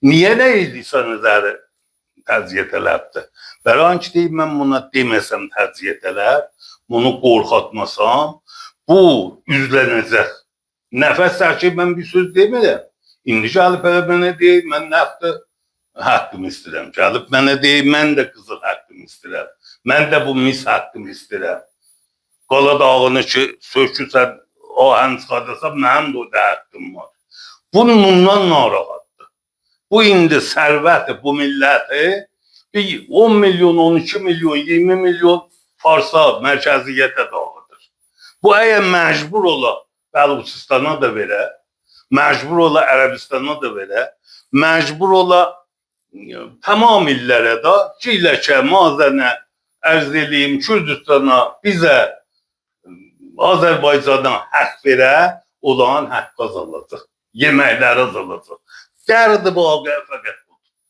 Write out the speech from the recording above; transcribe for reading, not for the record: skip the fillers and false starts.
Niye neydiyse nəzəri təziyyət eləbdir? Bəli ki, deyib, mən buna deməsəm təziyyət elər, bunu qorxatmasam, bu üzlənəcək. Nəfəs çəkib mən bir söz demirəm. İndi gəlib mənə deyib, mən nəfdə haqqımı istəyirəm. Gəlib mənə deyib, mən də qızıl haqqımı istəyirəm. Mən də bu mis haqqımı istəyirəm. Qala dağını ki, sökürsən, o həm çıxadırsa, mənim də o da haqqım var. Bundan narahatdır. Bu indi sərvəti, bu milləti 10 milyon, 12 milyon, 20 milyon Farsa mərkəziyyətə dağıdır. Bu əgər məcbur ola Bəluçistana da verə, məcbur ola Ərəbistana da verə, məcbur ola tamam illərə də Ciləkə, Mazənə, ərz eləyim, Kürdistana, bizə, Azərbaycana haqq verə, olan haqq azalacaq, yeməkləri azalacaq. Dərdi bu fəqət